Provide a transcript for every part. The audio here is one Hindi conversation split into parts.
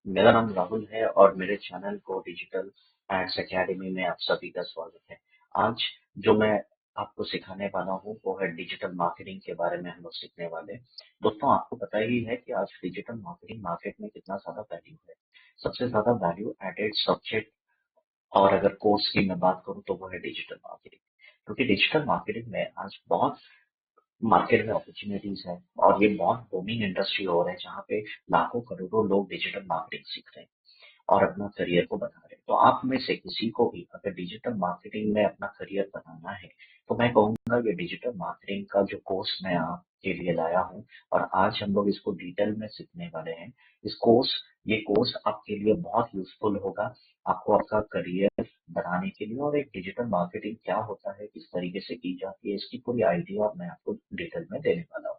मेरा नाम राहुल है और मेरे चैनल को डिजिटल एड्स एकेडमी में आप सभी का स्वागत है। आज जो मैं आपको सिखाने वाला हूँ वो है डिजिटल मार्केटिंग के बारे में हम लोग सीखने वाले हैं। दोस्तों आपको पता ही है कि आज डिजिटल मार्केटिंग मार्केट में कितना ज्यादा वैल्यू है। सबसे ज्यादा वैल्यू एडेड सब्जेक्ट और अगर कोर्स की मैं बात करूँ तो वो है डिजिटल मार्केटिंग, क्योंकि डिजिटल मार्केटिंग में आज बहुत मार्केट में अपॉर्चुनिटीज है और ये बहुत बूमिंग इंडस्ट्री हो रहा है जहाँ पे लाखों करोड़ों लोग डिजिटल मार्केटिंग सीख रहे हैं और अपना करियर को बना रहे हैं। तो आप में से किसी को भी अगर डिजिटल मार्केटिंग में अपना करियर बनाना है तो मैं कहूंगा ये डिजिटल मार्केटिंग का जो कोर्स मैं आपके लिए लाया हूँ और आज हम लोग इसको डिटेल में सीखने वाले हैं। ये कोर्स आपके लिए बहुत यूजफुल होगा, आपको आपका करियर बनाने के लिए, और एक डिजिटल मार्केटिंग क्या होता है, किस तरीके से की जाती है, इसकी पूरी आइडिया मैं आपको डिटेल में देने वाला हूँ।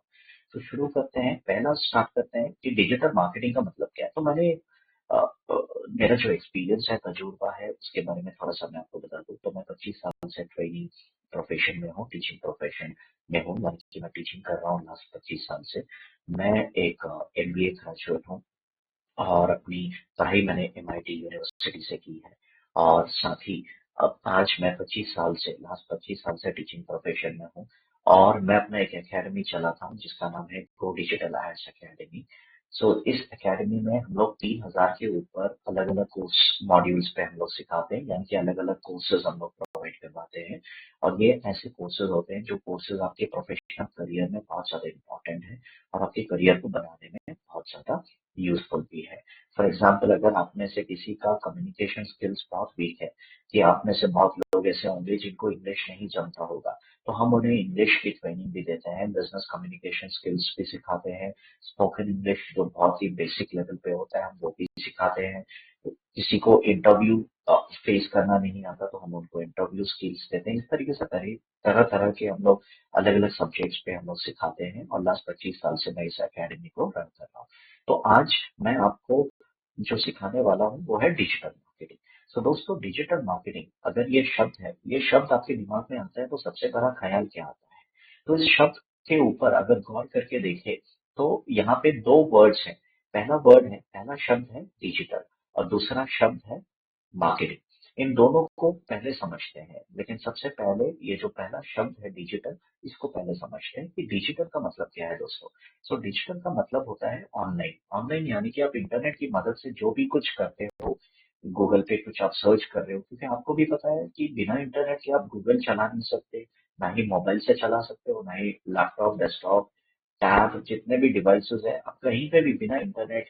तो शुरू करते हैं, पहला स्टार्ट करते हैं कि डिजिटल मार्केटिंग का मतलब क्या है। तो मैंने अ, अ, मेरा जो एक्सपीरियंस है, तजुर्बा है, उसके बारे में थोड़ा सा मैं आपको बता दूं। तो मैं 25 साल से ट्रेनिंग प्रोफेशन में हूँ, टीचिंग प्रोफेशन में हूँ, यानी कि मैं टीचिंग कर रहा हूँ लास्ट 25 साल से। मैं एक एमबीए ग्रेजुएट हूँ और अपनी पढ़ाई मैंने एमआईटी यूनिवर्सिटी से की है। और साथ ही अब आज मैं 25 साल से लास्ट 25 साल से टीचिंग प्रोफेशन में हूँ और मैं अपना एक एकेडमी चलाता हूँ जिसका नाम है गो डिजिटल एड्स एकेडमी। सो इस एकेडमी में हम लोग 3,000 के ऊपर अलग अलग कोर्स मॉड्यूल्स पे हम लोग सिखाते हैं, यानी कि अलग अलग कोर्सेज हम लोग प्रोवाइड करवाते हैं। और ये ऐसे कोर्सेज होते हैं जो कोर्सेज आपके प्रोफेशनल करियर में बहुत ज्यादा इंपॉर्टेंट है और आपके करियर को बनाने में बहुत ज्यादा यूजफुल भी है। फॉर एग्जाम्पल, अगर आप में से किसी का कम्युनिकेशन स्किल्स बहुत वीक है, कि आप में से बहुत लोग ऐसे होंगे जिनको इंग्लिश नहीं जमता होगा, तो हम उन्हें इंग्लिश की ट्रेनिंग भी देते हैं, बिजनेस कम्युनिकेशन स्किल्स भी सिखाते हैं, स्पोकन इंग्लिश जो बहुत ही बेसिक लेवल पे होता है हम वो भी सिखाते हैं। किसी को इंटरव्यू फेस करना नहीं आता तो हम उनको इंटरव्यू स्किल्स देते हैं। इस तरीके से तरह तरह के हम लोग अलग अलग सब्जेक्ट्स पे हम लोग सिखाते हैं और लास्ट 25 साल से मैं इस अकेडमी को रन कर रहा हूँ। तो आज मैं आपको जो सिखाने वाला हूँ वो है डिजिटल मार्केटिंग। सो दोस्तों, डिजिटल मार्केटिंग अगर ये शब्द आपके दिमाग में आता है तो सबसे बड़ा ख्याल क्या आता है? तो इस शब्द के ऊपर अगर गौर करके देखें तो यहाँ पे दो वर्ड्स हैं। पहला शब्द है डिजिटल और दूसरा शब्द है मार्केटिंग। इन दोनों को पहले समझते हैं, लेकिन सबसे पहले ये जो पहला शब्द है डिजिटल, इसको पहले समझते हैं कि डिजिटल का मतलब क्या है दोस्तों। सो डिजिटल का मतलब होता है ऑनलाइन। ऑनलाइन यानी कि आप इंटरनेट की मदद से जो भी कुछ करते हो, गूगल पे कुछ आप सर्च कर रहे हो, क्योंकि आपको भी पता है कि बिना इंटरनेट के आप गूगल चला नहीं सकते, ना ही मोबाइल से चला सकते हो, ना ही लैपटॉप, डेस्कटॉप, टैब, जितने भी डिवाइसेस है, आप कहीं पे भी बिना इंटरनेट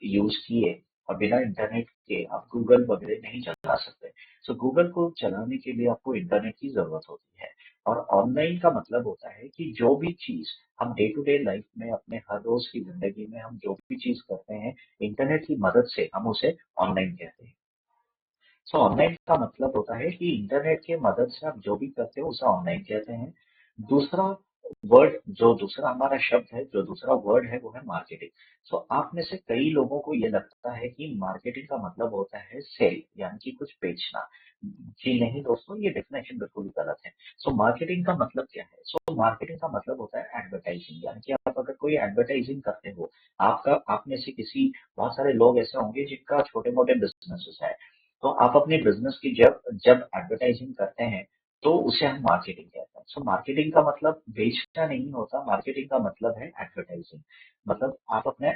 यूज किए और बिना इंटरनेट के आप गूगल वगैरह नहीं चला सकते। सो गूगल को चलाने के लिए आपको इंटरनेट की जरूरत होती है। और ऑनलाइन का मतलब होता है कि जो भी चीज हम डे टू डे लाइफ में अपने हर रोज की जिंदगी में हम जो भी चीज करते हैं, इंटरनेट की मदद से हम उसे ऑनलाइन कहते हैं। सो ऑनलाइन का मतलब होता है कि इंटरनेट की मदद से आप जो भी करते हो उसे ऑनलाइन कहते हैं। दूसरा दूसरा हमारा शब्द है, जो दूसरा वर्ड है वो है मार्केटिंग। सो आप में से कई लोगों को ये लगता है कि मार्केटिंग का मतलब होता है सेल, यानी कि कुछ बेचना। जी नहीं दोस्तों, ये डेफिनेशन बिल्कुल गलत है। सो मार्केटिंग का मतलब क्या है? सो मार्केटिंग का मतलब होता है एडवर्टाइजिंग, यानी कि आप अगर कोई एडवर्टाइजिंग करते हो, आप में से किसी बहुत सारे लोग ऐसे होंगे जिनका छोटे मोटे बिजनेसेस है, तो आप अपने बिजनेस की जब जब एडवर्टाइजिंग करते हैं तो उसे हम मार्केटिंग कहते हैं। सो मार्केटिंग का मतलब बेचना नहीं होता, मार्केटिंग का मतलब है एडवर्टाइजिंग। मतलब आप अपने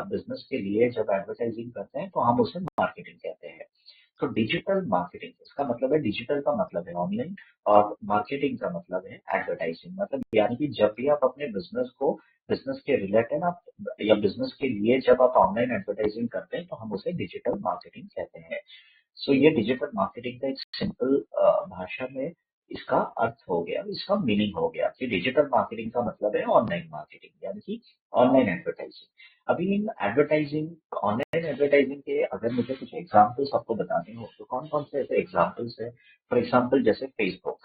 बिजनेस के लिए जब एडवर्टाइजिंग करते हैं तो हम उसे मार्केटिंग कहते हैं। तो डिजिटल मार्केटिंग, इसका मतलब है, डिजिटल का मतलब है ऑनलाइन और मार्केटिंग का मतलब है एडवर्टाइजिंग। मतलब यानी कि जब भी आप अपने बिजनेस के रिलेटेड आप या बिजनेस के लिए जब आप ऑनलाइन एडवर्टाइजिंग करते हैं तो हम उसे डिजिटल मार्केटिंग कहते हैं। सो ये डिजिटल मार्केटिंग का एक सिंपल भाषा में इसका अर्थ हो गया, इसका मीनिंग हो गया कि डिजिटल मार्केटिंग का मतलब है ऑनलाइन मार्केटिंग, यानी कि ऑनलाइन एडवर्टाइजिंग। अभी इन ऑनलाइन एडवर्टाइजिंग के अगर मुझे कुछ एग्जांपल्स आपको बताने हो तो कौन कौन से ऐसे एग्जांपल्स है? फॉर एग्जांपल जैसे फेसबुक।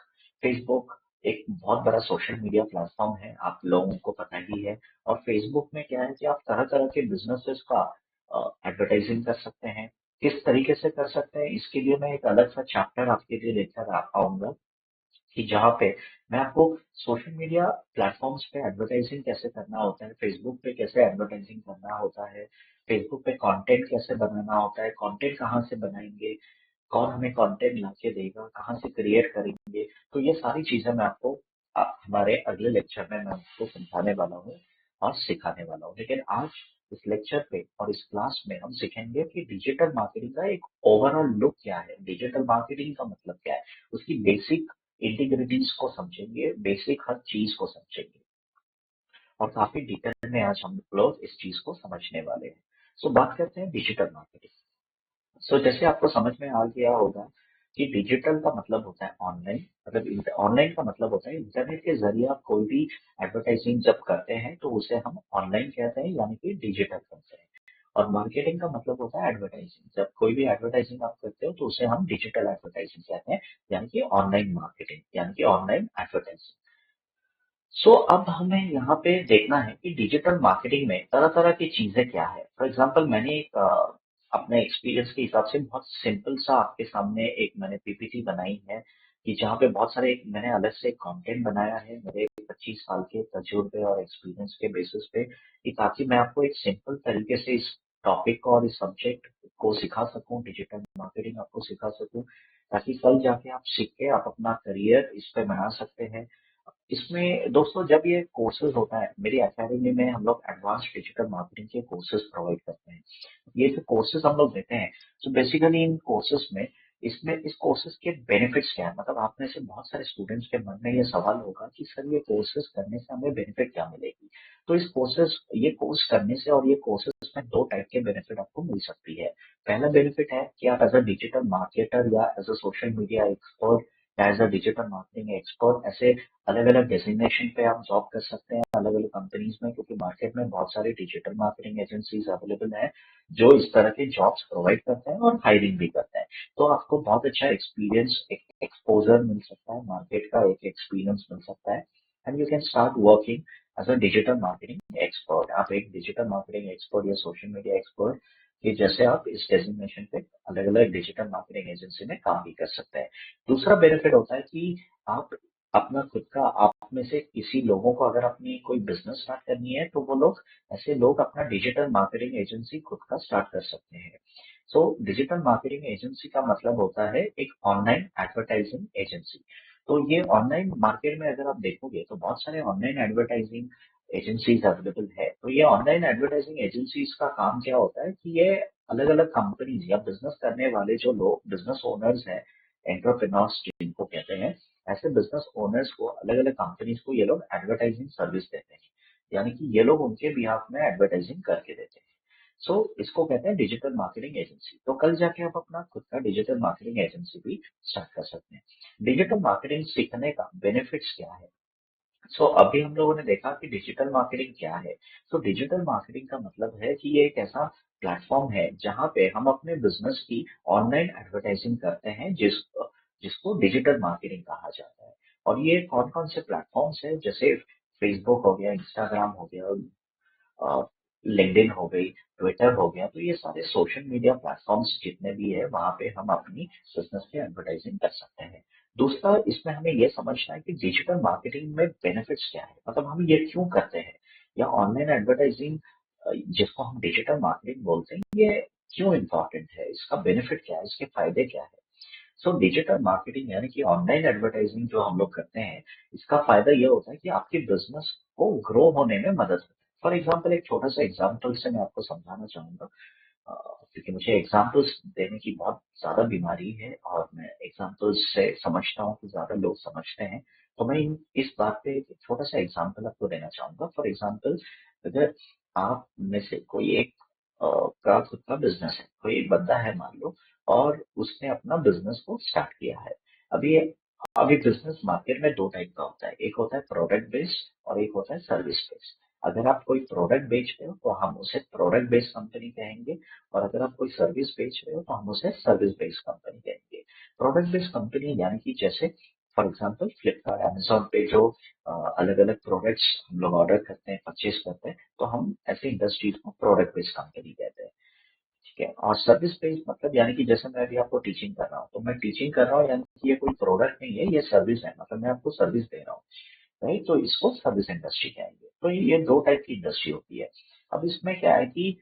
फेसबुक एक बहुत बड़ा सोशल मीडिया प्लेटफॉर्म है, आप लोगों को पता ही है। और फेसबुक में क्या है कि आप तरह तरह के बिजनेसेस का एडवर्टाइजिंग कर सकते हैं। किस तरीके से कर सकते हैं, इसके लिए मैं एक अलग सा चैप्टर आपके लिए लेकर आऊंगा कि जहाँ पे मैं आपको सोशल मीडिया प्लेटफॉर्म्स पे एडवर्टाइजिंग कैसे करना होता है, फेसबुक पे कैसे एडवर्टाइजिंग करना होता है, फेसबुक पे कंटेंट कैसे बनाना होता है, कंटेंट कहाँ से बनाएंगे, कौन हमें कंटेंट ला के देगा, कहाँ से क्रिएट करेंगे। तो ये सारी चीजें मैं आपको हमारे अगले लेक्चर में मैं आपको समझाने वाला हूँ और सिखाने वाला हूँ। लेकिन आज इस लेक्चर पे और इस क्लास में हम सीखेंगे कि डिजिटल मार्केटिंग का एक ओवरऑल लुक क्या है, डिजिटल मार्केटिंग का मतलब क्या है, उसकी बेसिक इंटीग्रिटीज को समझेंगे, बेसिक हर चीज को समझेंगे और काफी डिटेल में आज हम लोग इस चीज को समझने वाले हैं। सो बात करते हैं डिजिटल मार्केटिंग। जैसे आपको समझ में आ गया होगा कि डिजिटल का मतलब होता है ऑनलाइन, मतलब ऑनलाइन का मतलब होता है इंटरनेट के जरिए आप कोई भी एडवर्टाइजिंग जब करते हैं तो उसे हम ऑनलाइन कहते हैं, यानी कि डिजिटल कहते हैं। और मार्केटिंग का मतलब होता है एडवर्टाइजिंग, जब कोई भी एडवर्टाइजिंग आप करते हो तो उसे हम डिजिटल एडवर्टाइजिंग कहते हैं, यानी कि ऑनलाइन मार्केटिंग, यानी कि ऑनलाइन एडवर्टाइजिंग। अब हमें यहाँ पे देखना है कि डिजिटल मार्केटिंग में तरह तरह की चीजें क्या है। फॉर एग्जांपल मैंने एक अपने एक्सपीरियंस के हिसाब से बहुत सिंपल सा आपके सामने एक मैंने पीपीटी बनाई है कि जहाँ पे बहुत सारे मैंने अलग से कंटेंट बनाया है मेरे 25 साल के तजुर्बे और एक्सपीरियंस के बेसिस पे, कि ताकि मैं आपको एक सिंपल तरीके से इस टॉपिक को और इस सब्जेक्ट को सिखा सकूं, डिजिटल मार्केटिंग आपको सिखा सकूं, ताकि कल जाके आप सीख के आप अपना करियर इस पे बना सकते हैं। इसमें दोस्तों जब ये कोर्सेज होता है मेरी एकेडमी में, हम लोग एडवांस डिजिटल मार्केटिंग के कोर्सेज प्रोवाइड करते हैं। ये जो कोर्सेज हम लोग देते हैं, तो बेसिकली इन कोर्सेज में इस कोर्सेज के बेनिफिट्स क्या है, मतलब आप में से बहुत सारे स्टूडेंट्स के मन में ये सवाल होगा कि सर ये कोर्सेज करने से हमें बेनिफिट क्या मिलेगी। तो ये कोर्स करने से और ये कोर्सेज में दो टाइप के बेनिफिट आपको मिल सकती है। पहला बेनिफिट है कि आप एज अ डिजिटल मार्केटर या as a social media expert या as a digital marketing expert, ऐसे अलग अलग डेजिग्नेशन पे आप जॉब कर सकते हैं अलग अलग कंपनीज में, क्योंकि मार्केट में बहुत सारी डिजिटल मार्केटिंग एजेंसीज अवेलेबल हैं जो इस तरह के जॉब्स प्रोवाइड करते हैं और हायरिंग भी करते हैं। तो आपको बहुत अच्छा एक्सपीरियंस, एक एक्सपोजर मिल सकता है, मार्केट का एक एक्सपीरियंस मिल सकता है, and you can start working as a digital marketing expert. आप एक डिजिटल मार्केटिंग एक्सपर्ट या सोशल मीडिया एक्सपर्ट कि जैसे आप इस डेजिग्नेशन पे अलग अलग डिजिटल मार्केटिंग एजेंसी में काम भी कर सकते हैं। दूसरा बेनिफिट होता है कि आप अपना खुद का, आप में से किसी लोगों को अगर अपनी कोई बिजनेस स्टार्ट करनी है तो वो लोग, ऐसे लोग अपना डिजिटल मार्केटिंग एजेंसी खुद का स्टार्ट कर सकते हैं। डिजिटल मार्केटिंग एजेंसी का मतलब होता है एक ऑनलाइन एडवर्टाइजिंग एजेंसी। तो ये ऑनलाइन मार्केट में अगर आप देखोगे तो बहुत सारे ऑनलाइन एडवर्टाइजिंग एजेंसीज अवेलेबल है। तो ये ऑनलाइन एडवर्टाइजिंग एजेंसीज का काम क्या होता है कि ये अलग अलग कंपनीज या बिजनेस करने वाले जो लोग बिजनेस ओनर्स हैं, एंटरप्रेन्योर्स जिनको कहते हैं, ऐसे बिजनेस ओनर्स को, अलग अलग कंपनीज को ये लोग एडवर्टाइजिंग सर्विस देते हैं, यानी कि ये लोग उनके बिहाफ में एडवर्टाइजिंग करके देते हैं। इसको कहते हैं डिजिटल मार्केटिंग एजेंसी। तो कल जाके आप अपना खुद का डिजिटल मार्केटिंग एजेंसी भी स्टार्ट कर सकते हैं। डिजिटल मार्केटिंग सीखने का बेनिफिट्स क्या है? अभी हम लोगों ने देखा कि डिजिटल मार्केटिंग क्या है। डिजिटल मार्केटिंग का मतलब है कि ये एक ऐसा प्लेटफॉर्म है जहाँ पे हम अपने बिजनेस की ऑनलाइन एडवर्टाइजिंग करते हैं, जिसको डिजिटल मार्केटिंग कहा जाता है। और ये कौन कौन से प्लेटफॉर्म्स है, जैसे फेसबुक हो गया, इंस्टाग्राम हो गया, लिंक्डइन हो गई, ट्विटर हो गया, तो ये सारे सोशल मीडिया प्लेटफॉर्म्स जितने भी है वहां पे हम अपनी बिजनेस की एडवर्टाइजिंग कर सकते हैं। दूसरा, इसमें हमें ये समझना है कि डिजिटल मार्केटिंग में बेनिफिट्स क्या है, मतलब हम ये क्यों करते हैं, या ऑनलाइन एडवर्टाइजिंग जिसको हम डिजिटल मार्केटिंग बोलते हैं, ये क्यों इंपॉर्टेंट है, इसका बेनिफिट क्या है, इसके फायदे क्या है। डिजिटल मार्केटिंग यानी कि ऑनलाइन एडवर्टाइजिंग जो हम लोग करते हैं, इसका फायदा ये होता है कि आपके बिजनेस को ग्रो होने में मदद होती है। फॉर एग्जाम्पल, एक छोटा सा एग्जाम्पल से मैं आपको समझाना चाहूंगा, क्योंकि मुझे एग्जाम्पल्स देने की बहुत ज्यादा बीमारी है और मैं एग्जाम्पल्स से समझता हूँ कि ज्यादा लोग समझते हैं। तो मैं इस बात पे एक छोटा सा एग्जाम्पल आपको देना चाहूंगा। फॉर एग्जाम्पल, अगर आप में से कोई एक का खुद का बिजनेस है, कोई एक बंदा है मान लो, और उसने अपना बिजनेस को स्टार्ट किया है। अभी अभी बिजनेस मार्केट में दो टाइप का होता है, एक होता है प्रोडक्ट बेस्ड और एक होता है सर्विस बेस्ड। अगर आप कोई प्रोडक्ट बेच रहे हो तो हम उसे प्रोडक्ट बेस्ड कंपनी कहेंगे, और अगर आप कोई सर्विस बेच रहे हो तो हम उसे सर्विस बेस्ड कंपनी कहेंगे। प्रोडक्ट बेस्ड कंपनी यानी कि जैसे फॉर एग्जाम्पल फ्लिपकार्ट, अमेजोन पे जो अलग अलग प्रोडक्ट्स हम लोग ऑर्डर करते हैं, परचेज करते हैं, तो हम ऐसे इंडस्ट्रीज को प्रोडक्ट बेस्ड कंपनी कहते हैं। ठीक है। और सर्विस बेस्ड मतलब यानी कि जैसे मैं अभी आपको टीचिंग कर रहा हूँ, तो मैं टीचिंग कर रहा हूँ यानी कि ये कोई प्रोडक्ट नहीं है, ये सर्विस है, मतलब मैं आपको सर्विस दे रहा हूँ, राइट। तो इसको सर्विस इंडस्ट्री कहेंगे। तो ये दो टाइप की इंडस्ट्री होती है। अब इसमें क्या है कि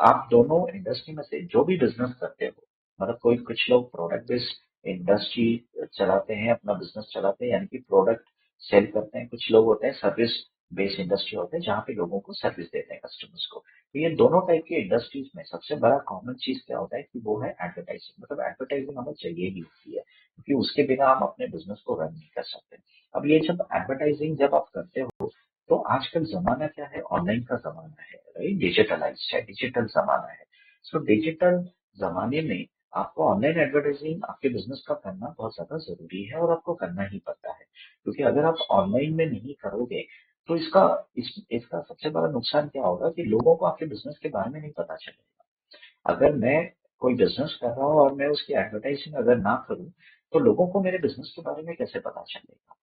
आप दोनों इंडस्ट्री में से जो भी बिजनेस करते हो, मतलब कोई कुछ लोग प्रोडक्ट बेस्ड इंडस्ट्री चलाते हैं, अपना बिजनेस चलाते हैं यानी कि प्रोडक्ट सेल करते हैं। कुछ लोग होते हैं सर्विस बेस्ड इंडस्ट्री होते हैं, जहाँ पे लोगों को सर्विस देते हैं, कस्टमर्स को। तो ये दोनों टाइप की इंडस्ट्रीज में सबसे बड़ा कॉमन चीज क्या होता है कि वो है एडवर्टाइजिंग। मतलब एडवर्टाइजिंग हमें चाहिए ही होती है, क्योंकि उसके बिना हम अपने बिजनेस को रन नहीं कर सकते। अब ये जब एडवर्टाइजिंग जब आप करते हो, तो आजकल जमाना क्या है, ऑनलाइन का जमाना है, राइट। डिजिटलाइज है, डिजिटल जमाना है। सो डिजिटल जमाने में आपको ऑनलाइन एडवर्टाइजिंग आपके बिजनेस का करना बहुत ज्यादा जरूरी है, और आपको करना ही पड़ता है। क्योंकि अगर आप ऑनलाइन में नहीं करोगे, तो इसका सबसे बड़ा नुकसान क्या होगा कि लोगों को आपके बिजनेस के बारे में नहीं पता चलेगा। अगर मैं कोई बिजनेस कर रहा हूँ और मैं उसकी एडवर्टाइजिंग अगर ना करूँ, तो लोगों को मेरे बिजनेस के बारे में कैसे पता चलेगा।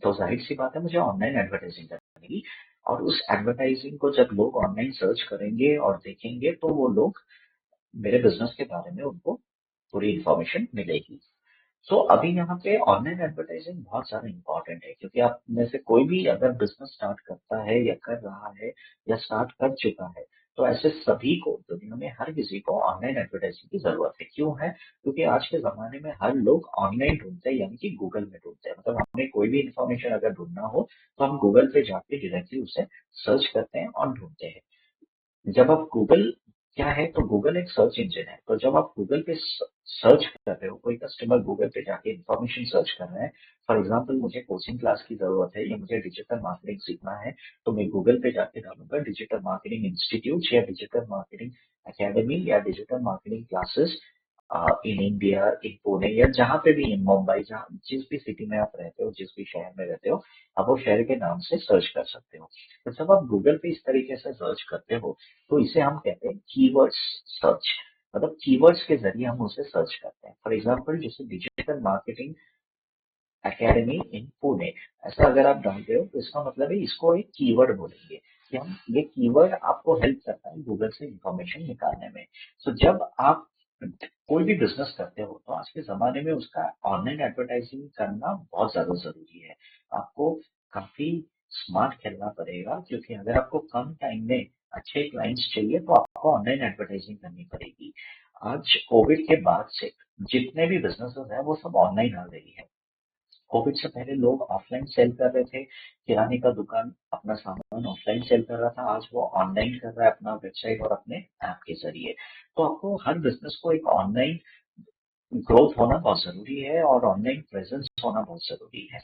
तो जाहिर सी बात है, मुझे ऑनलाइन एडवर्टाइजिंग करनी होगी। और उस एडवर्टाइजिंग को जब लोग ऑनलाइन सर्च करेंगे और देखेंगे, तो वो लोग मेरे बिजनेस के बारे में उनको पूरी इंफॉर्मेशन मिलेगी। सो अभी यहाँ पे ऑनलाइन एडवर्टाइजिंग बहुत ज्यादा इंपॉर्टेंट है, क्योंकि आप में से कोई भी अगर बिजनेस स्टार्ट करता है या कर रहा है या स्टार्ट कर चुका है, तो ऐसे सभी को दुनिया में हर किसी को ऑनलाइन एडवर्टाइजिंग की जरूरत है। क्यों है? क्योंकि आज के जमाने में हर लोग ऑनलाइन ढूंढते हैं, यानी कि गूगल में ढूंढते हैं। मतलब हमें कोई भी इंफॉर्मेशन अगर ढूंढना हो, तो हम गूगल पे जाके डायरेक्टली उसे सर्च करते हैं और ढूंढते हैं। जब आप गूगल क्या है, तो गूगल एक सर्च इंजन है। तो जब आप गूगल पे सर्च कर रहे हो, कोई कस्टमर गूगल पे जाके इन्फॉर्मेशन सर्च कर रहा है, फॉर एग्जांपल मुझे कोचिंग क्लास की जरूरत है या मुझे डिजिटल मार्केटिंग सीखना है, तो मैं गूगल पे जाके डालूंगा डिजिटल मार्केटिंग इंस्टीट्यूट या डिजिटल मार्केटिंग एकेडमी या digital marketing classes in India, in Pune या जहाँ पे भी, इन मुंबई, जहाँ जिस भी सिटी में आप रहते हो, जिस भी शहर में रहते हो, आप वो शहर के नाम से सर्च कर सकते हो। तो जब आप गूगल पे इस तरीके से सर्च करते हो, तो इसे हम कहते हैं कीवर्ड्स सर्च। मतलब कीवर्ड्स के जरिए हम उसे सर्च करते हैं। फॉर एग्जाम्पल जैसे digital marketing academy in Pune, ऐसा अगर आप डालते हो, तो इसका मतलब है इसको एक कीवर्ड बोलेंगे कि हम ये कीवर्ड आपको हेल्प करता है गूगल से इंफॉर्मेशन निकालने में। सो जब आप कोई भी बिजनेस करते हो, तो आज के जमाने में उसका ऑनलाइन एडवर्टाइजिंग करना बहुत ज्यादा जरूरी है। आपको काफी स्मार्ट खेलना पड़ेगा, क्योंकि अगर आपको कम टाइम में अच्छे क्लाइंट्स चाहिए, तो आपको ऑनलाइन एडवर्टाइजिंग करनी पड़ेगी। आज कोविड के बाद से जितने भी बिजनेसेस हैं, वो सब ऑनलाइन आ गई है। कोविड से पहले लोग ऑफलाइन सेल कर रहे थे, किराने का दुकान अपना सामान ऑफलाइन सेल कर रहा था, आज वो ऑनलाइन कर रहा है अपना वेबसाइट और अपने ऐप के जरिए। तो आपको हर बिजनेस को एक ऑनलाइन ग्रोथ होना बहुत जरूरी है, और ऑनलाइन प्रेजेंस होना बहुत जरूरी है।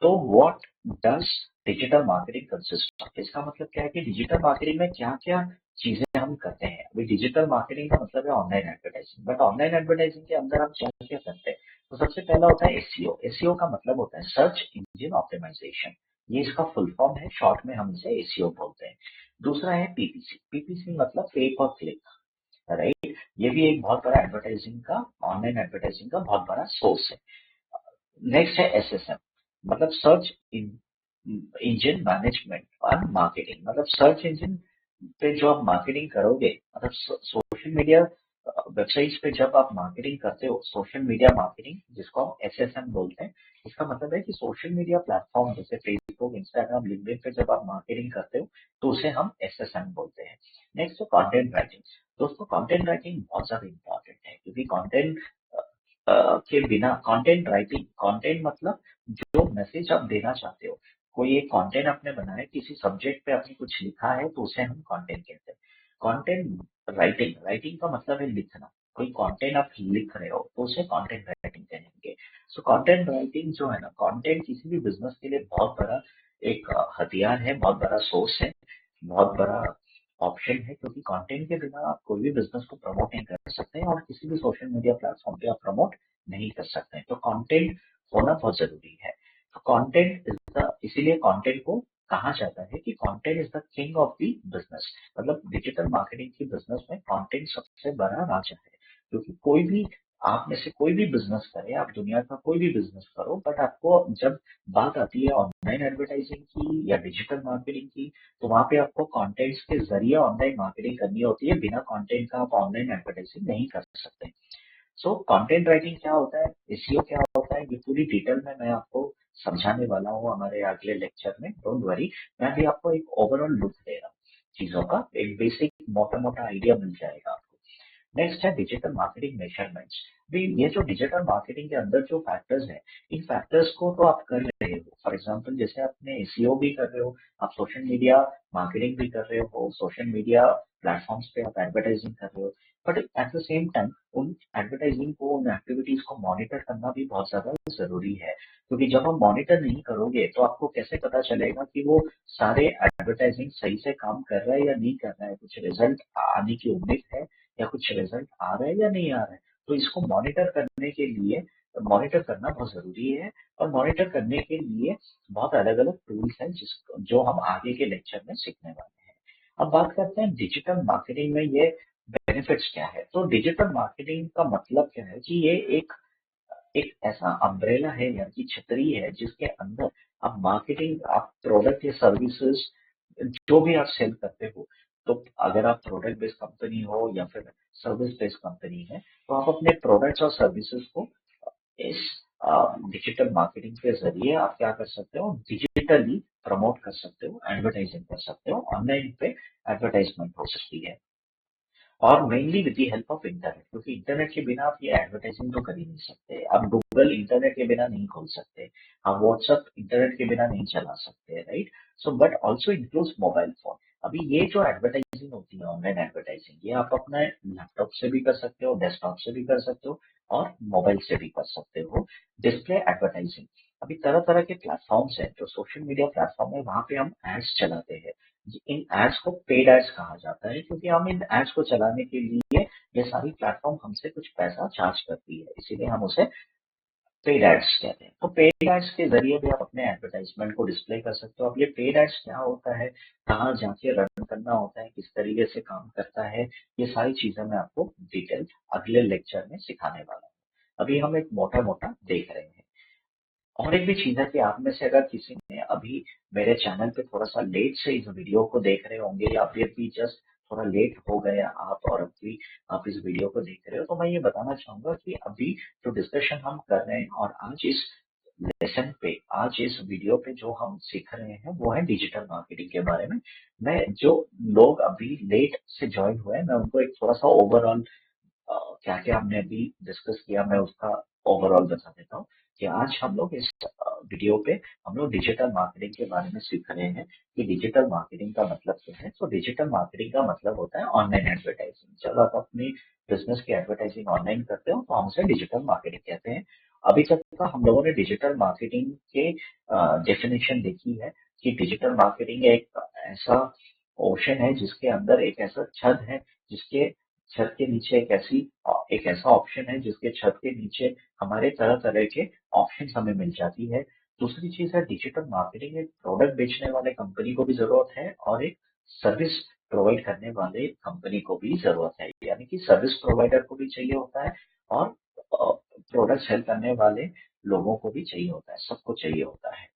तो what does digital marketing consist of? इसका मतलब क्या है कि डिजिटल मार्केटिंग में क्या क्या चीजें हम करते हैं। अभी डिजिटल मार्केटिंग का मतलब है online advertising, but online advertising के अंदर हम क्या क्या करते हैं? तो सबसे पहला होता है एसईओ। एसईओ का मतलब होता है सर्च इंजन ऑप्टिमाइजेशन। ये इसका फुल फॉर्म है, शॉर्ट में हम इसे एसईओ बोलते हैं। दूसरा है पीपीसी। पीपीसी मतलब पे पर क्लिक, राइट। ये भी एक बहुत बड़ा एडवर्टाइजिंग का, ऑनलाइन एडवर्टाइजिंग का बहुत बड़ा सोर्स है। नेक्स्ट है एसएसएम, मतलब सर्च इंजन मैनेजमेंट और मार्केटिंग। मतलब सर्च इंजन पे जो आप मार्केटिंग करोगे, मतलब सोशल मीडिया वेबसाइट्स पे जब आप मार्केटिंग करते हो, सोशल मीडिया मार्केटिंग जिसको हम एसएसएम बोलते हैं, इसका मतलब है कि सोशल मीडिया प्लेटफॉर्म जैसे फेसबुक, इंस्टाग्राम, लिंक्डइन पे जब आप मार्केटिंग करते हो, तो उसे हम एसएसएम बोलते हैं। नेक्स्ट है कंटेंट राइटिंग। दोस्तों कंटेंट राइटिंग बहुत ज्यादा इंपॉर्टेंट है, क्योंकि कंटेंट के बिना, कंटेंट राइटिंग, कंटेंट मतलब जो मैसेज आप देना चाहते हो। कोई एक कंटेंट आपने बनाया, किसी सब्जेक्ट पे आपने कुछ लिखा है, तो उसे हम कंटेंट कहते हैं। कंटेंट राइटिंग, राइटिंग का मतलब है लिखना। कोई कंटेंट आप लिख रहे हो, तो उसे कंटेंट राइटिंग कहेंगे। सो कंटेंट राइटिंग जो है ना, कंटेंट किसी भी बिजनेस के लिए बहुत बड़ा एक हथियार है, बहुत बड़ा सोर्स है, बहुत बड़ा ऑप्शन है। क्योंकि कंटेंट के बिना आप कोई भी बिजनेस को प्रमोट नहीं कर सकते हैं, और किसी भी सोशल मीडिया प्लेटफॉर्म पे आप प्रमोट नहीं कर सकते हैं। तो कंटेंट होना बहुत जरूरी है। तो कंटेंट इज द, इसीलिए कंटेंट को कहा जाता है कि content is the king of the business. मतलब डिजिटल मार्केटिंग की बिजनेस में कंटेंट सबसे बड़ा राजा है। क्योंकि कोई भी आप में से कोई भी बिजनेस करे, आप दुनिया का कोई भी बिजनेस करो, बट आपको जब बात आती है ऑनलाइन एडवर्टाइजिंग की या डिजिटल मार्केटिंग की, तो वहां पे आपको कंटेंट्स के जरिए ऑनलाइन मार्केटिंग करनी होती है। बिना कंटेंट का आप ऑनलाइन एडवर्टाइजिंग नहीं कर सकते। सो कंटेंट राइटिंग क्या होता है, एसईओ क्या होता है, ये पूरी डिटेल में मैं आपको समझाने वाला हूँ हमारे अगले लेक्चर में। डोंट वरी, मैं भी आपको एक ओवरऑल लुक दे रहा हूँ चीजों का, एक बेसिक मोटा मोटा आइडिया मिल जाएगा आपको। नेक्स्ट है डिजिटल मार्केटिंग मेजरमेंट्स। भी ये जो डिजिटल मार्केटिंग के अंदर जो फैक्टर्स हैं, इन फैक्टर्स को तो आप कर रहे हो। फॉर एग्जांपल जैसे आपने एसईओ भी कर रहे हो, आप सोशल मीडिया मार्केटिंग भी कर रहे हो, सोशल मीडिया प्लेटफॉर्म्स पे आप एडवर्टाइजिंग कर रहे हो, but at the same time उन एडवर्टाइजिंग को, उन एक्टिविटीज को मॉनिटर करना भी बहुत ज्यादा जरूरी है। क्योंकि जब हम मॉनिटर नहीं करोगे तो आपको कैसे पता चलेगा कि वो सारे एडवर्टाइजिंग सही से काम कर रहा है या नहीं कर रहा है, कुछ रिजल्ट आने की उम्मीद है या कुछ रिजल्ट आ रहा है या नहीं आ रहा है। तो इसको मॉनिटर करने के लिए, मॉनिटर करना बहुत जरूरी है। और मॉनिटर करने के लिए बहुत अलग अलग टूल्स हैं जो हम आगे के लेक्चर में सीखने वाले हैं। अब बात करते हैं डिजिटल मार्केटिंग में ये बेनिफिट्स क्या है। तो डिजिटल मार्केटिंग का मतलब क्या है कि ये एक एक ऐसा अम्ब्रेला है, यानी कि छतरी है, जिसके अंदर आप मार्केटिंग, आप प्रोडक्ट या सर्विसेज जो भी आप सेल करते हो, तो अगर आप प्रोडक्ट बेस्ड कंपनी हो या फिर सर्विस बेस्ड कंपनी है, तो आप अपने प्रोडक्ट्स और सर्विसेज को इस डिजिटल मार्केटिंग के जरिए आप क्या कर सकते हो, डिजिटली प्रमोट कर सकते हो, एडवर्टाइजिंग कर सकते हो, ऑनलाइन पे एडवर्टाइजमेंट हो सकती है। और mainly with the help of internet, क्योंकि इंटरनेट के बिना आप ये एडवर्टाइजिंग तो कर ही नहीं सकते। आप गूगल इंटरनेट के बिना नहीं खोल सकते, आप व्हाट्सएप इंटरनेट के बिना नहीं चला सकते, right. So but also includes mobile phone. अभी ये जो एडवर्टाइजिंग होती है, ऑनलाइन एडवर्टाइजिंग, ये आप अपने लैपटॉप से भी कर सकते हो, डेस्कटॉप से भी कर सकते हो, और मोबाइल से भी कर सकते हो। डिस्प्ले एडवर्टाइजिंग, अभी तरह तरह के प्लेटफॉर्म्स हैं, जो सोशल मीडिया प्लेटफॉर्म है, वहां पे हम एड्स चलाते हैं। इन एड्स को पेड एड्स कहा जाता है, क्योंकि हम इन एड्स को चलाने के लिए ये सारी प्लेटफॉर्म हमसे कुछ पैसा चार्ज करती है, इसीलिए हम उसे पेड एड्स कहते हैं। तो पेड एड्स के जरिए भी आप अपने एडवर्टाइजमेंट को डिस्प्ले कर सकते हो। अब ये पेड एड्स क्या होता है, कहाँ जाके रन करना होता है, किस तरीके से काम करता है, ये सारी चीजें मैं आपको डिटेल अगले लेक्चर में सिखाने वाला हूँ। अभी हम एक मोटा मोटा देख रहे हैं। और एक भी चीज है कि आप में से अगर किसी ने अभी मेरे चैनल पे थोड़ा सा लेट से इस वीडियो को देख रहे होंगे, या फिर भी जस्ट थोड़ा लेट हो गए आप और अभी आप इस वीडियो को देख रहे हो, तो मैं ये बताना चाहूंगा कि अभी जो डिस्कशन हम कर रहे हैं और आज इस लेसन पे, आज इस वीडियो पे जो हम सीख रहे हैं, वो है डिजिटल मार्केटिंग के बारे में। मैं जो लोग अभी लेट से ज्वाइन हुए हैं, मैं उनको एक थोड़ा सा ओवरऑल क्या क्या हमने अभी डिस्कस किया, मैं उसका ओवरऑल बता देता हूँ। कि आज हम लोग इस वीडियो पे हम लोग डिजिटल मार्केटिंग के बारे में सीख रहे हैं कि डिजिटल मार्केटिंग का मतलब क्या है। तो डिजिटल मार्केटिंग का मतलब होता है ऑनलाइन एडवर्टाइजिंग। जब आप अपनी बिजनेस की एडवर्टाइजिंग ऑनलाइन करते हो, तो हम उसे डिजिटल मार्केटिंग कहते हैं। अभी तक का हम लोगों ने डिजिटल मार्केटिंग के डेफिनेशन देखी है कि डिजिटल मार्केटिंग एक ऐसा ओशन है जिसके अंदर एक ऐसा छत है, जिसके छत के नीचे एक ऐसा ऑप्शन है जिसके छत के नीचे हमारे तरह तरह के ऑप्शन हमें मिल जाती है। दूसरी चीज है डिजिटल मार्केटिंग, एक प्रोडक्ट बेचने वाले कंपनी को भी जरूरत है और एक सर्विस प्रोवाइड करने वाले कंपनी को भी जरूरत है। यानी कि सर्विस प्रोवाइडर को भी चाहिए होता है, और प्रोडक्ट सेल करने वाले लोगों को भी चाहिए होता है, सबको चाहिए होता है।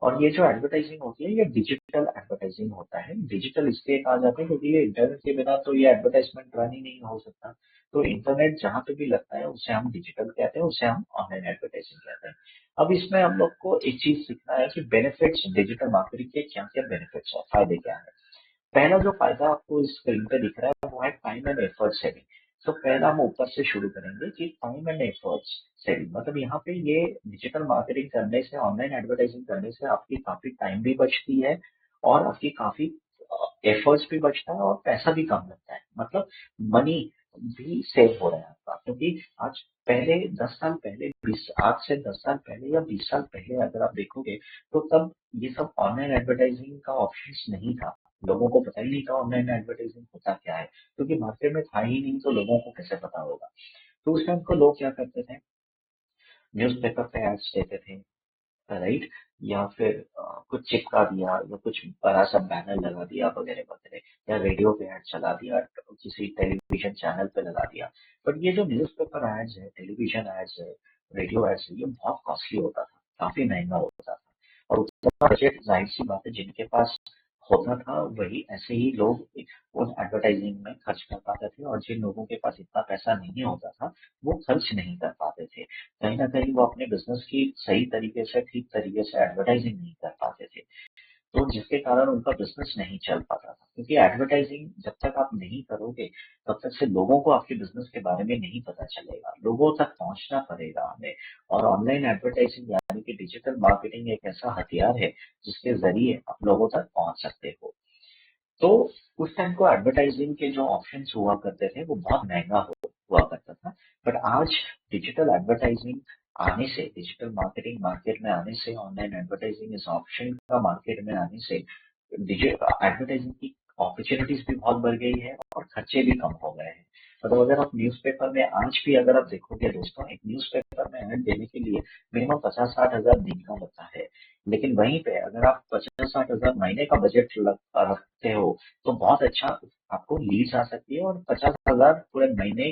और ये जो एडवर्टाइजिंग होती है, ये डिजिटल एडवर्टाइजिंग होता है। डिजिटल इसलिए कहा जाता है क्योंकि ये इंटरनेट के बिना तो ये एडवर्टाइजमेंट रन ही नहीं हो सकता। तो इंटरनेट जहाँ पे भी लगता है उसे हम डिजिटल कहते हैं, उसे हम ऑनलाइन एडवर्टाइजिंग कहते हैं। अब इसमें हम लोग को एक चीज सीखना है कि बेनिफिट्स, डिजिटल मार्केटिंग के क्या क्या बेनिफिट्स है, फायदे क्या है। पहला जो फायदा आपको इस स्क्रीन पे दिख रहा है, वो है टाइम एंड एफर्ट सेविंग। तो पहला हम ऊपर से शुरू करेंगे कि टाइम एंड एफर्ट्स सेविंग, मतलब यहाँ पे ये डिजिटल मार्केटिंग करने से, ऑनलाइन एडवर्टाइजिंग करने से आपकी काफी टाइम भी बचती है, और आपकी काफी एफर्ट्स भी बचता है, और पैसा भी कम लगता है। मतलब मनी भी सेव हो रहा है आपका। क्योंकि आज पहले 10 साल पहले, 20, आज से 10 साल पहले या 20 साल पहले अगर आप देखोगे, तो तब ये सब ऑनलाइन एडवर्टाइजिंग का ऑप्शन नहीं था। लोगों को पता ही नहीं था ऑनलाइन एडवर्टाइजिंग होता क्या है, क्योंकि मार्केट में था ही नहीं, तो लोगों को कैसे पता होगा। तो उस टाइम को लोग क्या करते थे, न्यूज़पेपर पे एड्स देते थे, राइट। या फिर कुछ चिपका दिया या कुछ बड़ा सा बैनर लगा दिया वगैरह वगैरह, या रेडियो पे ऐड चला दिया, किसी टेलीविजन चैनल पे लगा दिया। बट ये जो न्यूज़पेपर एड्स है, टेलीविजन एड्स है, रेडियो एड्स है, ये बहुत कॉस्टली होता था, काफी महंगा होता था। और उतना बजट जाहिर सी बात है जिनके पास होता था वही ऐसे ही लोग उन एडवर्टाइजिंग में खर्च कर पाते थे, और जिन लोगों के पास इतना पैसा नहीं होता था वो खर्च नहीं कर पाते थे। कहीं ना कहीं वो अपने बिजनेस की सही तरीके से, ठीक तरीके से एडवर्टाइजिंग नहीं कर पाते थे, तो जिसके कारण उनका बिजनेस नहीं चल पाता था। क्योंकि एडवर्टाइजिंग जब तक आप नहीं करोगे तब तक से लोगों को आपके बिजनेस के बारे में नहीं पता चलेगा, लोगों तक पहुंचना पड़ेगा हमें। और ऑनलाइन एडवर्टाइजिंग यानी कि डिजिटल मार्केटिंग एक ऐसा हथियार है जिसके जरिए आप लोगों तक पहुंच सकते हो। तो उस टाइम को एडवर्टाइजिंग के जो ऑप्शंस हुआ करते थे वो बहुत महंगा हुआ करता था। बट आज डिजिटल एडवर्टाइजिंग आने से, डिजिटल मार्केटिंग मार्केट में आने से, ऑनलाइन एडवर्टाइजिंग इस ऑप्शन का मार्केट में आने से डिजिटल एडवर्टाइजिंग की अपॉर्चुनिटीज भी बहुत बढ़ गई है और खर्चे भी कम हो गए हैं। मतलब अगर आप न्यूज़पेपर में आज भी अगर आप देखोगे दोस्तों, एक न्यूज़पेपर में ऐड देने के लिए मिनिमम 50-60 हजार दिन का लगता है। लेकिन वहीं पे अगर आप 50-60 हजार महीने का बजट रखते हो तो बहुत अच्छा आपको लीड्स आ सकती है, और 50 हजार पूरे महीने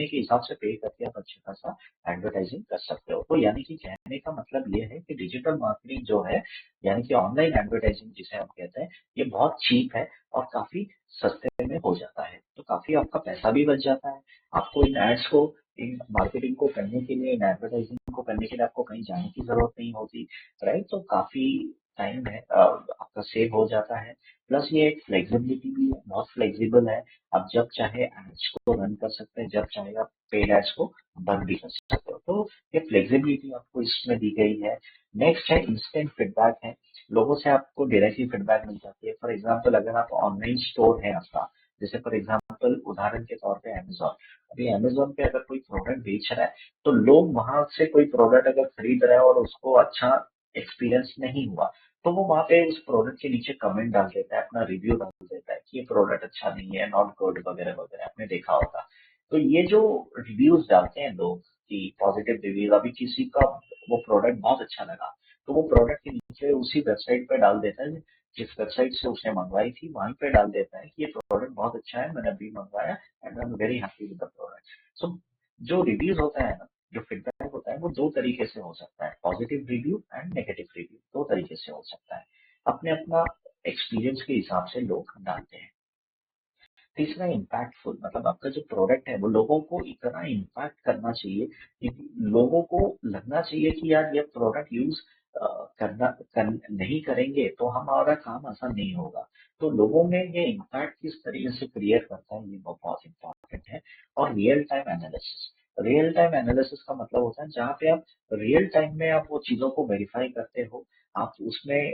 के हिसाब से पे करके आप अच्छा खासा एडवर्टाइजिंग कर सकते हो। तो यानी कि कहने का मतलब ये है कि डिजिटल मार्केटिंग जो है, यानी कि ऑनलाइन एडवर्टाइजिंग जिसे हम कहते हैं, ये बहुत चीप है और काफी सस्ते में हो जाता है। तो काफी आपका पैसा भी बच जाता है। आपको इन एड्स को, इन मार्केटिंग को करने के लिए, इन एडवर्टाइजिंग को करने के लिए आपको कहीं जाने की जरूरत नहीं होती। राइट, तो काफी टाइम है आपका सेव हो जाता है। प्लस ये एक फ्लेक्सिबिलिटी भी है, बहुत फ्लेक्सिबल है। आप जब चाहे एड्स को रन कर सकते हैं, जब चाहे आप पेड एड्स को बंद भी कर सकते हो। तो ये फ्लेक्सिबिलिटी आपको इसमें दी गई है। नेक्स्ट है इंस्टेंट फीडबैक है। लोगों से आपको डायरेक्टली फीडबैक मिल जाती है। फॉर एग्जाम्पल अगर आप ऑनलाइन स्टोर है आपका, जैसे फॉर एग्जाम्पल उदाहरण के तौर पे अमेजोन, अभी अमेजोन पे अगर कोई प्रोडक्ट बेच रहा है तो लोग वहां से कोई प्रोडक्ट अगर खरीद रहे हैं और उसको अच्छा एक्सपीरियंस नहीं हुआ तो वो वहां पे उस प्रोडक्ट के नीचे कमेंट डाल देता है, अपना रिव्यू डाल देता है कि ये प्रोडक्ट अच्छा नहीं है, नॉट गुड वगैरह वगैरह, आपने देखा होगा। तो ये जो रिव्यूज डालते हैं लोग कि पॉजिटिव रिव्यूज, अभी किसी का वो प्रोडक्ट बहुत अच्छा लगा तो वो प्रोडक्ट के नीचे उसी वेबसाइट पे डाल देता है जिस वेबसाइट से उसने मंगवाई थी, वहीं पे डाल देता है कि ये प्रोडक्ट बहुत अच्छा है, मैंने अभी मंगवाया and I am very happy with the product. So जो रिव्यूज होता है ना, जो फीडबैक होता है वो दो तरीके से हो सकता है, positive review and negative review, दो तरीके से हो सकता है। अपने अपना एक्सपीरियंस के हिसाब से लोग डालते हैं। तीसरा इम्पैक्टफुल, मतलब आपका जो प्रोडक्ट है वो लोगों को इतना इम्पैक्ट करना चाहिए कि लोगों को लगना चाहिए कि यार ये प्रोडक्ट यूज नहीं करेंगे तो हमारा काम आसान नहीं होगा। तो लोगों में ये इम्पैक्ट किस तरीके से क्रिएट करता है ये बहुत इंपॉर्टेंट है। और रियल टाइम एनालिसिस का मतलब होता है जहाँ पे आप रियल टाइम में आप वो चीजों को वेरीफाई करते हो। आप उसमें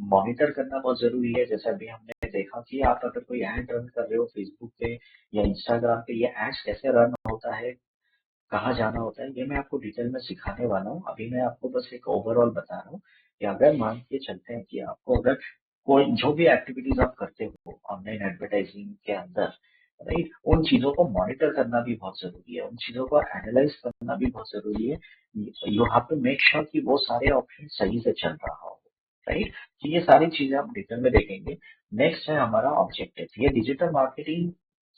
मॉनिटर करना बहुत जरूरी है। जैसे अभी हमने देखा कि आप अगर कोई एड रन कर रहे हो फेसबुक पे या इंस्टाग्राम पे, ये एड्स कैसे रन होता है, कहाँ जाना होता है, ये मैं आपको डिटेल में सिखाने वाला हूँ। अभी मैं आपको बस एक ओवरऑल बता रहा हूँ कि अगर मान के चलते हैं कि आपको अगर कोई जो भी एक्टिविटीज आप करते हो ऑनलाइन एडवर्टाइजिंग के अंदर, राइट, उन चीजों को मॉनिटर करना भी बहुत जरूरी है, उन चीजों को एनालाइज करना भी बहुत जरूरी है। You have to make sure कि वो सारे ऑप्शन सही से चल रहा हो। राइट, तो ये सारी चीजें आप डिटेल में देखेंगे। नेक्स्ट है हमारा ऑब्जेक्टिव, ये डिजिटल मार्केटिंग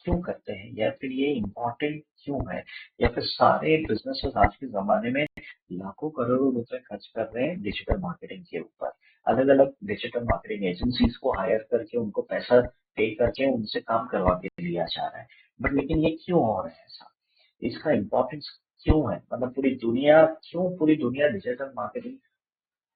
क्यों करते हैं या फिर ये इम्पोर्टेंट क्यों है, या फिर सारे बिजनेसेस आज के जमाने में लाखों करोड़ों रुपए खर्च कर रहे हैं डिजिटल मार्केटिंग के ऊपर। अलग अलग डिजिटल मार्केटिंग एजेंसीज को हायर करके उनको पैसा पे करके उनसे काम करवा के लिया जा रहा है। बट लेकिन ये क्यों हो रहा है ऐसा, इसका इम्पोर्टेंस क्यों है, मतलब पूरी दुनिया डिजिटल मार्केटिंग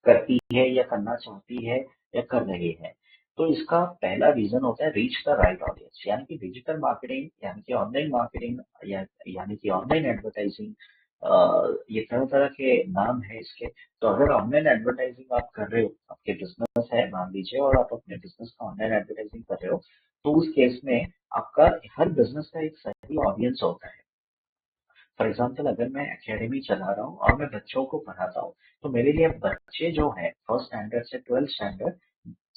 करती है या करना चाहती है या कर रही है। तो इसका पहला रीजन होता है रीच द राइट ऑडियंस, यानी कि डिजिटल मार्केटिंग यानी कि ऑनलाइन मार्केटिंग यानी कि ऑनलाइन एडवर्टाइजिंग, ये तरह तरह के नाम है इसके। तो अगर ऑनलाइन एडवर्टाइजिंग आप कर रहे हो, आपके बिजनेस है मान लीजिए, और आप अपने बिजनेस का ऑनलाइन एडवर्टाइजिंग कर रहे हो, तो उस केस में आपका हर बिजनेस का एक सही ऑडियंस होता है। फॉर एग्जाम्पल अगर मैं एकेडमी चला रहा हूँ और मैं बच्चों को पढ़ाता हूँ, तो मेरे लिए बच्चे जो है फर्स्ट स्टैंडर्ड से 12th स्टैंडर्ड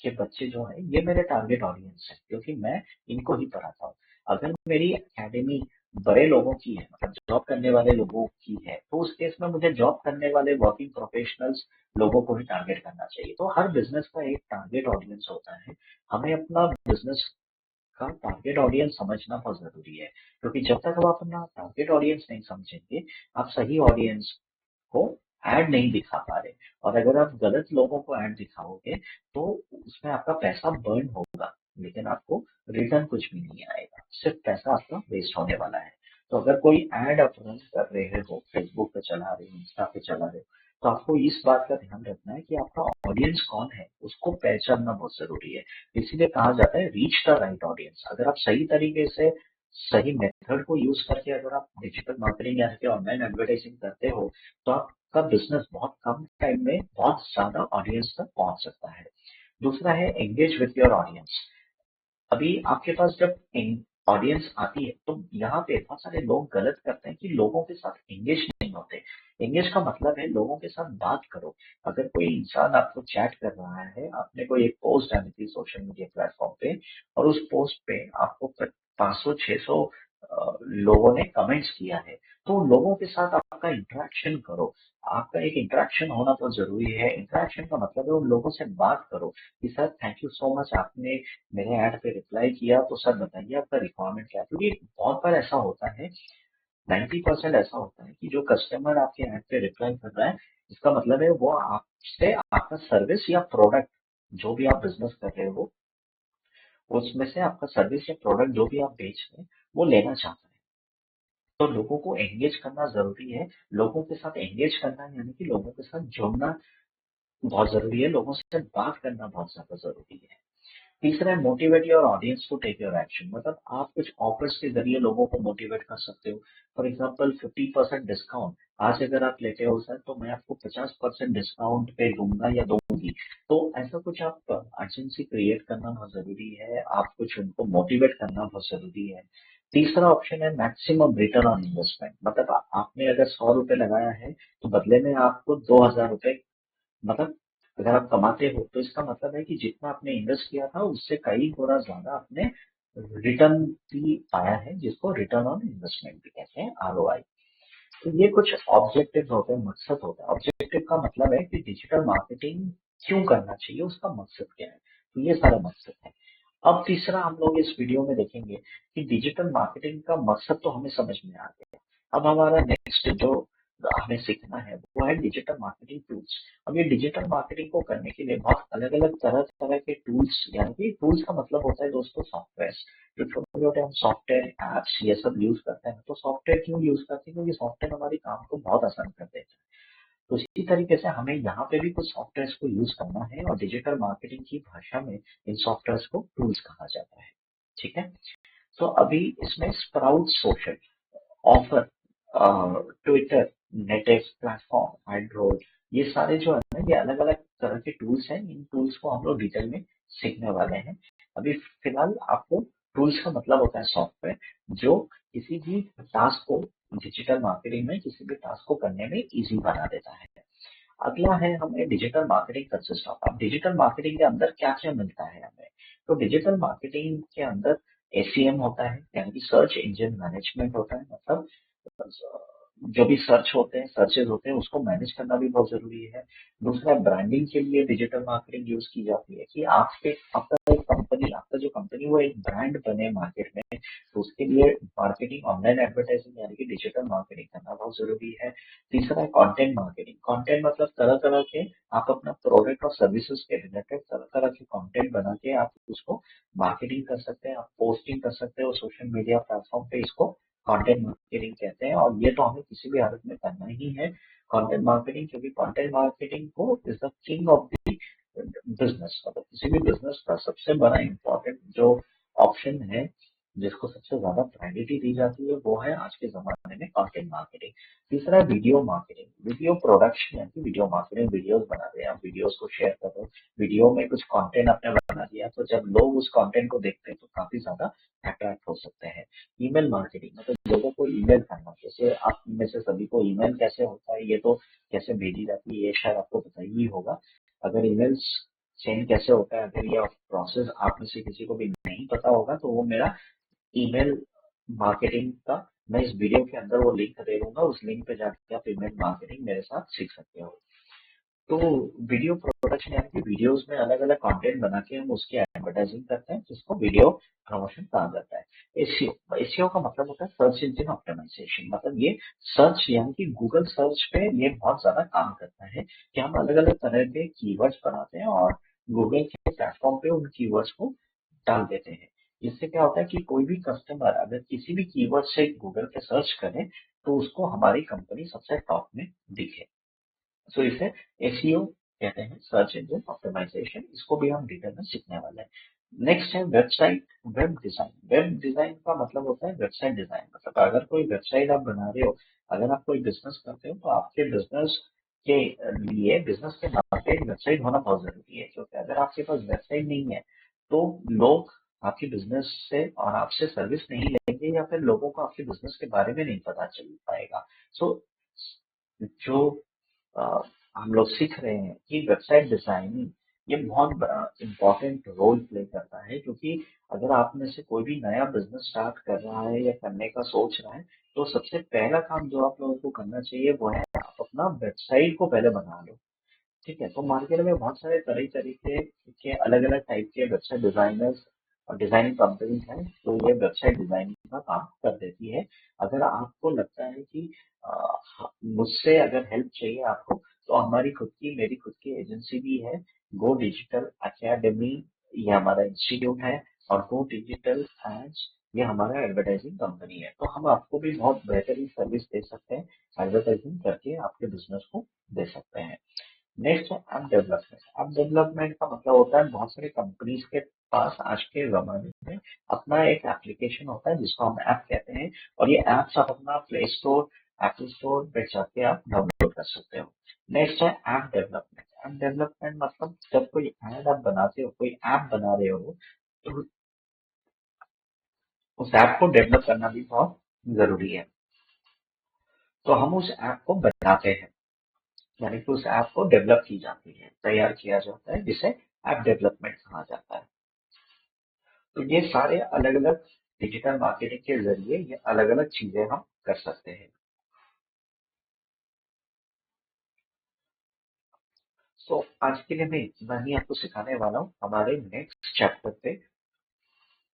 के बच्चे जो है ये मेरे टारगेट ऑडियंस है, क्योंकि मैं इनको ही पढ़ाता हूँ। अगर मेरी एकेडमी बड़े लोगों की है, मतलब जॉब करने वाले लोगों की है, तो उस केस में मुझे जॉब करने वाले वर्किंग प्रोफेशनल्स लोगों को ही टारगेट करना चाहिए। तो हर बिजनेस का एक टारगेट ऑडियंस होता है। हमें अपना बिजनेस का टारगेट ऑडियंस समझना बहुत जरूरी है, क्योंकि जब तक आप अपना टारगेट ऑडियंस नहीं समझेंगे, आप सही ऑडियंस को ऐड नहीं दिखा पा रहे। और अगर आप गलत लोगों को ऐड दिखाओगे तो उसमें आपका पैसा बर्न होगा, लेकिन आपको रिटर्न कुछ भी नहीं आएगा, सिर्फ पैसा आपका वेस्ट होने वाला है। तो अगर कोई ऐड आप रन कर रहे हो, फेसबुक पे चला रहे हो, इंस्टा पे चला रहे हो, तो आपको इस बात का ध्यान रखना है कि आपका ऑडियंस कौन है, उसको पहचानना बहुत जरूरी है। इसीलिए कहा जाता है रीच द राइट ऑडियंस। अगर आप सही तरीके से सही मेथड को यूज करके अगर आप डिजिटल मार्केटिंग या फिर ऑनलाइन एडवर्टाइजिंग करते हो, तो आपका बिजनेस बहुत कम टाइम में बहुत ज्यादा ऑडियंस तक पहुंच सकता है। दूसरा है एंगेज विथ योर ऑडियंस। अभी आपके पास जब ऑडियंस आती है, तो यहाँ पे बहुत सारे लोग गलत करते हैं कि लोगों के साथ एंगेज नहीं होते। एंगेज का मतलब है लोगों के साथ बात करो। अगर कोई इंसान आपको चैट कर रहा है, आपने कोई एक पोस्ट डाली थी सोशल मीडिया प्लेटफॉर्म पे, और उस पोस्ट पे आपको 500-600 लोगों ने कमेंट्स किया है, तो लोगों के साथ आपका इंटरेक्शन करो। आपका एक इंटरेक्शन होना बहुत जरूरी है। इंटरेक्शन का मतलब है उन लोगों से बात करो कि sir thank you so much, आपने मेरे ऐड पे रिप्लाई किया, तो सर बताइए आपका रिक्वायरमेंट क्या है। क्योंकि बहुत बार ऐसा होता है, 90% ऐसा होता है कि जो कस्टमर आपके ऐड पे रिप्लाई कर रहा है, इसका मतलब है वो आपसे आपका सर्विस या प्रोडक्ट, जो भी आप बिजनेस कर रहे हो, उसमें से आपका सर्विस या प्रोडक्ट जो भी आप बेच रहे हैं, वो लेना चाहता है। तो लोगों को एंगेज करना जरूरी है। लोगों के साथ एंगेज करना यानी कि लोगों के साथ जुड़ना बहुत जरूरी है, लोगों से बात करना बहुत ज्यादा जरूरी है। तीसरा है motivate your audience to take your action. मतलब आप कुछ ऑफर्स के जरिए लोगों को मोटिवेट कर सकते हो। फॉर एग्जाम्पल 50% डिस्काउंट, आज अगर आप लेते हो सर, तो मैं आपको 50% डिस्काउंट पे दूंगा या दूंगी। तो ऐसा कुछ आप अर्जेंसी क्रिएट करना बहुत जरूरी है, आप कुछ उनको मोटिवेट करना बहुत जरूरी है। तीसरा ऑप्शन है मैक्सिमम रिटर्न ऑन इन्वेस्टमेंट। मतलब आपने अगर 100 रुपए लगाया है, तो बदले में आपको 2000 रुपए, मतलब अगर आप कमाते हो, तो इसका मतलब है कि जितना आपने इन्वेस्ट किया था उससे कई गुना ज्यादा आपने रिटर्न भी पाया है, जिसको रिटर्न ऑन इन्वेस्टमेंट भी कहते हैं, ROI। तो ये कुछ ऑब्जेक्टिव होते हैं, मकसद होता है। ऑब्जेक्टिव का मतलब है कि डिजिटल मार्केटिंग क्यों करना चाहिए, उसका मकसद क्या है। तो ये सारा मकसद है। अब तीसरा हम लोग इस वीडियो में देखेंगे कि डिजिटल मार्केटिंग का मकसद तो हमें समझ में आ गया। अब हमारा नेक्स्ट जो हमें सीखना है वो है डिजिटल मार्केटिंग टूल्स। अब ये डिजिटल मार्केटिंग को करने के लिए बहुत अलग अलग तरह तरह के टूल्स, यानी कि टूल्स का मतलब होता है दोस्तों सॉफ्टवेयर। जो छोटे छोटे हम सॉफ्टवेयर एप्स ये सब यूज करते हैं, तो सॉफ्टवेयर क्यों यूज करते हैं, क्योंकि सॉफ्टवेयर हमारे काम को बहुत आसान कर देते हैं। तो इसी तरीके से हमें यहाँ पे भी कुछ सॉफ्टवेयर को यूज करना है, और डिजिटल मार्केटिंग की भाषा में इन सॉफ्टवेयर को टूल्स कहा जाता है। ठीक है। तो अभी इसमें स्प्राउट सोशल, ऑफर, ट्विटर, नेटेक्स प्लेटफॉर्म, एंड्रॉइड, ये सारे जो है ना, ये अलग अलग तरह के टूल्स हैं। इन टूल्स को हम लोग डिटेल में सीखने वाले हैं। अभी फिलहाल आपको टूल्स का मतलब होता है सॉफ्टवेयर, जो किसी भी टास्क को, डिजिटल मार्केटिंग में किसी भी टास्क को करने में इजी बना देता है। अगला है हमें डिजिटल मार्केटिंग कंसिस्ट ऑफ। अब डिजिटल मार्केटिंग के अंदर क्या क्या मिलता है हमें। तो डिजिटल मार्केटिंग के अंदर ACM होता है, यानी कि सर्च इंजन मैनेजमेंट होता है। मतलब जो भी सर्च होते हैं, सर्चेज होते हैं, उसको मैनेज करना भी बहुत जरूरी है। दूसरा, ब्रांडिंग के लिए डिजिटल मार्केटिंग यूज की जाती है कि आपका एक कंपनी, आपका जो कंपनी वो एक ब्रांड बने मार्केट में, तो उसके लिए मार्केटिंग, ऑनलाइन एडवर्टाइजिंग यानी कि डिजिटल मार्केटिंग करना बहुत जरूरी है। तीसरा है कंटेंट मार्केटिंग। कंटेंट मतलब तरह तरह के, आप अपना प्रोडक्ट और सर्विसेज के रिलेटेड तरह तरह के कंटेंट बना के आप उसको मार्केटिंग कर सकते हैं, आप पोस्टिंग कर सकते हो सोशल मीडिया प्लेटफॉर्म पे। इसको कंटेंट मार्केटिंग कहते हैं, और ये तो हमें किसी भी हालत में करना ही है, कंटेंट मार्केटिंग। क्योंकि कंटेंट मार्केटिंग को is the king of the business. मतलब किसी भी बिजनेस का सबसे बड़ा इंपॉर्टेंट जो ऑप्शन है, जिसको सबसे ज्यादा प्रायोरिटी दी जाती है, वो है आज के जमाने में कंटेंट मार्केटिंग। तीसरा है वीडियो मार्केटिंग, वीडियो प्रोडक्शन यानी कि वीडियो मार्केटिंग। वीडियोस बना रहे हैं आप, वीडियोस को शेयर कर रहे हो, वीडियो में कुछ कंटेंट आपने बना दिया, तो जब लोग उस कंटेंट को देखते हैं तो काफी ज्यादा अट्रैक्ट हो सकते हैं। ईमेल मार्केटिंग मतलब लोगों को ईमेल करना। जैसे आप में से सभी को ईमेल कैसे होता है, ये तो कैसे भेजी जाती है, ये शायद आपको पता ही होगा। अगर ईमेल्स सेंड कैसे होता है, अगर ये प्रोसेस आप में से किसी को भी नहीं पता होगा, तो वो मेरा ईमेल मार्केटिंग का मैं इस वीडियो के अंदर वो लिंक दे दूंगा, उस लिंक पे जाकर आप ईमेल मार्केटिंग मेरे साथ सीख सकते हो। तो वीडियो प्रोडक्शन यानी कि वीडियोस में अलग अलग कंटेंट बना के हम उसकी एडवर्टाइजिंग करते हैं, जिसको वीडियो प्रमोशन कहा जाता है। एसईओ एसईओ का मतलब होता है सर्च इंजन ऑप्टिमाइजेशन। मतलब ये सर्च यानी कि गूगल सर्च पे ये बहुत ज्यादा काम करता है कि हम अलग अलग तरह के कीवर्ड्स बनाते हैं और गूगल के प्लेटफॉर्म पे उन कीवर्ड्स को डाल देते हैं। इससे क्या होता है कि कोई भी कस्टमर अगर किसी भी कीवर्ड से गूगल पे सर्च करे तो उसको हमारी कंपनी सबसे टॉप में दिखे। सो इसे एसईओ कहते हैं, सर्च इंजन ऑप्टिमाइजेशन। इसको भी हम डिटेल में सीखने वाले हैं। नेक्स्ट है website web design. Web design का मतलब होता है वेबसाइट डिजाइन। मतलब अगर कोई वेबसाइट आप बना रहे हो, अगर आप कोई बिजनेस करते हो, तो आपके बिजनेस के लिए, बिजनेस के नाते एक वेबसाइट होना बहुत जरूरी है। क्योंकि अगर आपके पास वेबसाइट नहीं है तो लोग आपके बिजनेस से और आपसे सर्विस नहीं लेंगे, या फिर लोगों को आपके बिजनेस के बारे में नहीं पता चल पाएगा। सो जो अ, हम लोग सीख रहे हैं कि वेबसाइट डिजाइनिंग ये बहुत बड़ा इम्पोर्टेंट रोल प्ले करता है। क्योंकि अगर आप में से कोई भी नया बिजनेस स्टार्ट कर रहा है या करने का सोच रहा है, तो सबसे पहला काम जो आप लोगों को करना चाहिए वो है आप अपना वेबसाइट को पहले बना लो। ठीक है, तो मार्केट में बहुत सारे तरह तरीके के अलग अलग टाइप के वेबसाइट डिजाइनर्स और डिजाइनिंग कंपनीज हैं, तो ये वेबसाइट डिजाइनिंग का काम कर देती है। अगर आपको लगता है कि मुझसे अगर हेल्प चाहिए आपको, तो हमारी खुद की, मेरी खुद की एजेंसी भी है, गो डिजिटल एकेडमी। ये हमारा इंस्टीट्यूट है, और गो डिजिटल एड्स ये हमारा एडवर्टाइजिंग कंपनी है। तो हम आपको भी बहुत बेहतरीन सर्विस दे सकते हैं, एडवर्टाइजिंग करके आपके बिजनेस को दे सकते हैं। नेक्स्ट है ऐप डेवलपमेंट। ऐप डेवलपमेंट का मतलब होता है बहुत सारी कंपनीज के पास आज के जमाने में अपना एक एप्लीकेशन होता है जिसको हम ऐप कहते हैं, और ये ऐप्स आप अपना प्ले स्टोर, एप्पल स्टोर पे जाके आप डाउनलोड कर सकते हो। नेक्स्ट है ऐप डेवलपमेंट। ऐप डेवलपमेंट मतलब जब कोई ऐड आप बनाते हो, कोई ऐप बना रहे हो, तो उस ऐप को डेवलप करना भी बहुत जरूरी है। तो हम उस ऐप को बनाते हैं, यानी कि उस ऐप को डेवलप की जाती है, तैयार किया जाता है, जिसे ऐप डेवलपमेंट कहा जाता है। तो ये सारे अलग अलग डिजिटल मार्केटिंग के जरिए ये अलग अलग चीजें हम कर सकते हैं। सो आज के लिए मैं इतना ही आपको सिखाने वाला हूँ। हमारे नेक्स्ट चैप्टर पे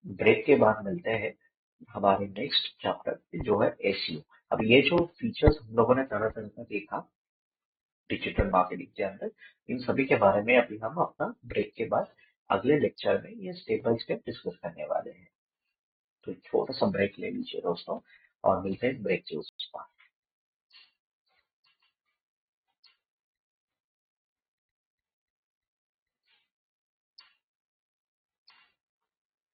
ब्रेक के बाद मिलते हैं। हमारे नेक्स्ट चैप्टर जो है एसईओ। अब ये जो फीचर्स हम लोगों ने तरह तरह का देखा डिजिटल मार्केटिंग के अंदर, इन सभी के बारे में अभी हम अपना ब्रेक के बाद अगले लेक्चर में ये स्टेप बाय स्टेप डिस्कस करने वाले हैं। तो एक छोटा सा ब्रेक ले लीजिए दोस्तों, और मिलते हैं ब्रेक के उस पार।